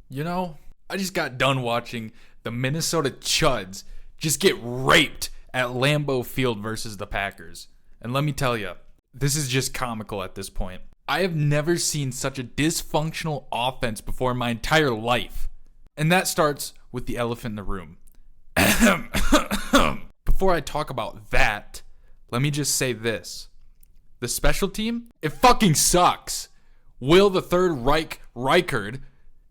You know, I just got done watching the Minnesota Chuds just get raped at Lambeau Field versus the Packers. And let me tell you, this is just comical at this point. I have never seen such a dysfunctional offense before in my entire life. And that starts with the elephant in the room. Before I talk about that, let me just say this. The special team, it fucking sucks. Will the Third Reichard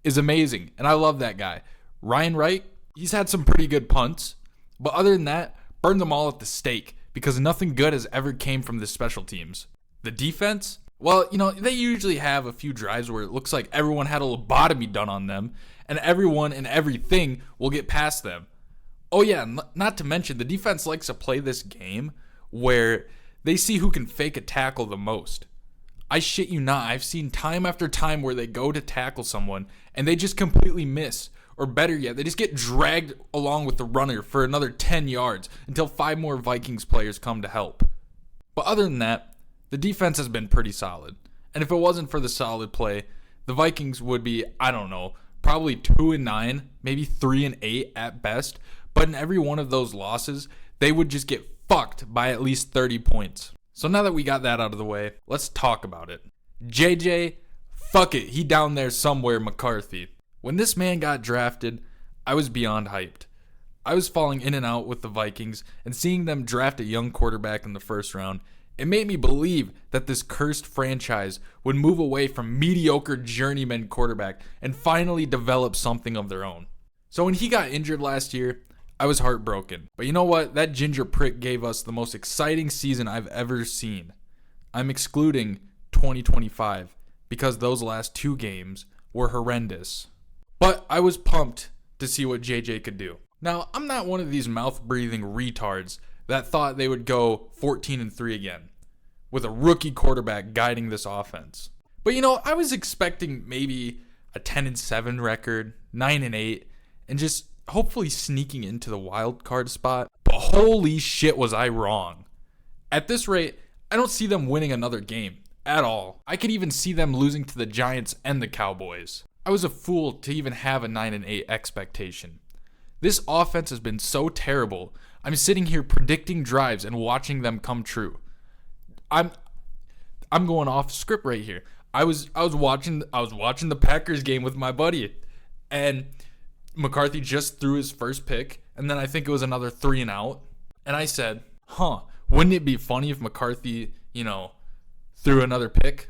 is amazing, and I love that guy. Ryan Wright, he's had some pretty good punts, but other than that, burn them all at the stake because nothing good has ever came from the special teams. The defense, well, they usually have a few drives where it looks like everyone had a lobotomy done on them, and everyone and everything will get past them. Oh yeah, not to mention, the defense likes to play this game where they see who can fake a tackle the most. I shit you not, I've seen time after time where they go to tackle someone and they just completely miss. Or better yet, they just get dragged along with the runner for another 10 yards until 5 more Vikings players come to help. But other than that, the defense has been pretty solid. And if it wasn't for the solid play, the Vikings would be, I don't know, probably 2-9, maybe 3-8 at best. But in every one of those losses, they would just get fucked by at least 30 points. So now that we got that out of the way, let's talk about it. JJ, fuck it, he down there somewhere, McCarthy. When this man got drafted, I was beyond hyped. I was falling in and out with the Vikings, and seeing them draft a young quarterback in the first round, it made me believe that this cursed franchise would move away from mediocre journeyman quarterback and finally develop something of their own. So when he got injured last year, I was heartbroken. But you know what? That ginger prick gave us the most exciting season I've ever seen. I'm excluding 2025 because those last 2 games were horrendous. But I was pumped to see what JJ could do. Now, I'm not one of these mouth-breathing retards that thought they would go 14-3 again with a rookie quarterback guiding this offense. But I was expecting maybe a 10-7 record, 9-8, and just hopefully sneaking into the wild card spot. But holy shit was I wrong. At this rate, I don't see them winning another game at all. I could even see them losing to the Giants and the Cowboys. I was a fool to even have a 9-8 expectation. This offense has been so terrible. I'm sitting here predicting drives and watching them come true. I'm going off script right here. I was watching the Packers game with my buddy, and McCarthy just threw his first pick, and then I think it was another 3 and out. And I said, wouldn't it be funny if McCarthy, threw another pick?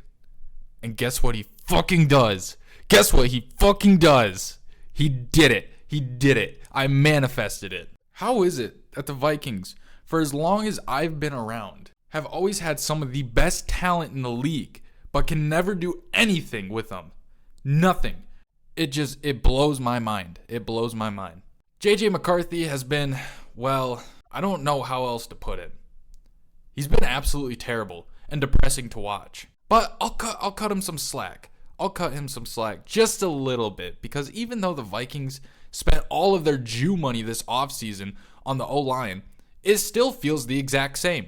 And guess what he fucking does? Guess what he fucking does? He did it. He did it. I manifested it. How is it that the Vikings, for as long as I've been around, have always had some of the best talent in the league, but can never do anything with them? Nothing. It blows my mind. It blows my mind. JJ McCarthy has been, well, I don't know how else to put it. He's been absolutely terrible and depressing to watch. But I'll cut him some slack. I'll cut him some slack just a little bit, because even though the Vikings spent all of their Jew money this offseason on the O-line, it still feels the exact same.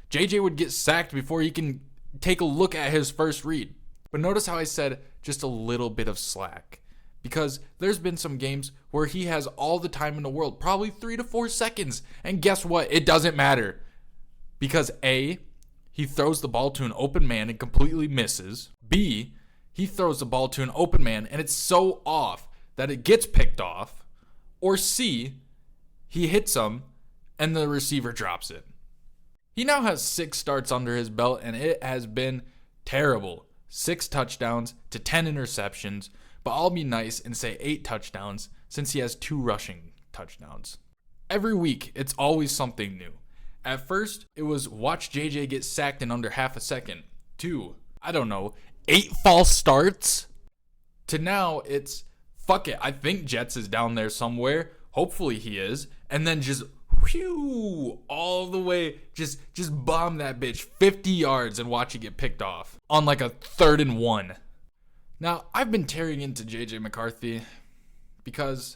JJ would get sacked before he can take a look at his first read. But notice how I said just a little bit of slack. Because there's been some games where he has all the time in the world, probably 3 to 4 seconds. And guess what? It doesn't matter. Because A, he throws the ball to an open man and completely misses. B, he throws the ball to an open man and it's so off that it gets picked off. Or C, he hits him and the receiver drops it. He now has 6 starts under his belt and it has been terrible. 6 touchdowns to 10 interceptions. But I'll be nice and say 8 touchdowns since he has 2 rushing touchdowns. Every week, it's always something new. At first, it was watch JJ get sacked in under half a second. To, 8 false starts. To now, it's, fuck it, I think Jets is down there somewhere. Hopefully he is. And then just, all the way, just bomb that bitch 50 yards and watch it get picked off on like a 3rd and 1. Now, I've been tearing into JJ McCarthy because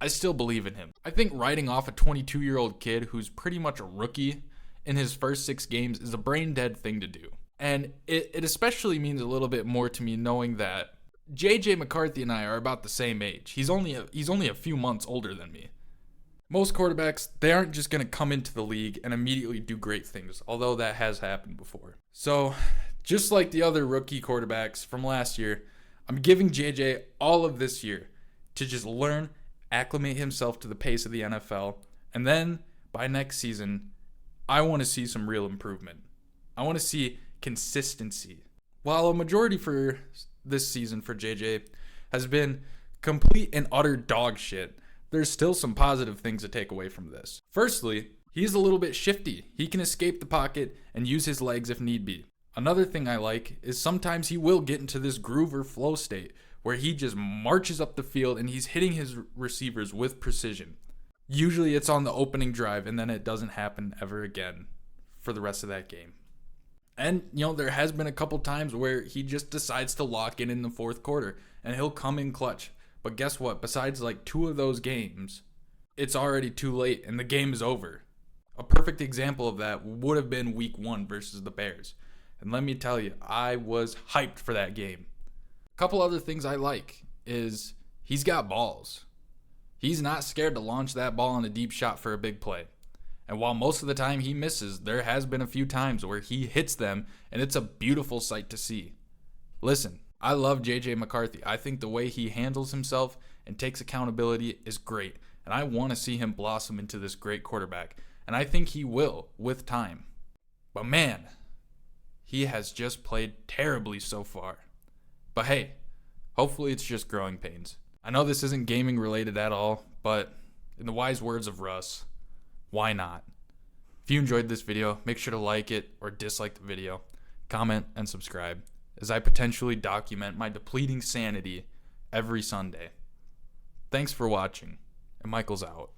I still believe in him. I think writing off a 22-year-old kid who's pretty much a rookie in his first 6 games is a brain-dead thing to do. And it especially means a little bit more to me knowing that JJ McCarthy and I are about the same age. He's only a few months older than me. Most quarterbacks, they aren't just going to come into the league and immediately do great things, although that has happened before. So, just like the other rookie quarterbacks from last year, I'm giving JJ all of this year to just learn, acclimate himself to the pace of the NFL, and then by next season, I want to see some real improvement. I want to see consistency. While a majority for this season for JJ has been complete and utter dog shit, there's still some positive things to take away from this. Firstly, he's a little bit shifty. He can escape the pocket and use his legs if need be. Another thing I like is sometimes he will get into this groove or flow state where he just marches up the field and he's hitting his receivers with precision. Usually it's on the opening drive and then it doesn't happen ever again for the rest of that game. And, there has been a couple times where he just decides to lock in the fourth quarter and he'll come in clutch. But guess what? Besides like 2 of those games, it's already too late and the game is over. A perfect example of that would have been week 1 versus the Bears. And let me tell you, I was hyped for that game. A couple other things I like is he's got balls. He's not scared to launch that ball on a deep shot for a big play. And while most of the time he misses, there has been a few times where he hits them and it's a beautiful sight to see. Listen, I love JJ McCarthy. I think the way he handles himself and takes accountability is great. And I want to see him blossom into this great quarterback. And I think he will with time. But man, he has just played terribly so far. But hey, hopefully it's just growing pains. I know this isn't gaming related at all, but in the wise words of Russ, why not? If you enjoyed this video, make sure to like it or dislike the video, comment, and subscribe, as I potentially document my depleting sanity every Sunday. Thanks for watching, and Michael's out.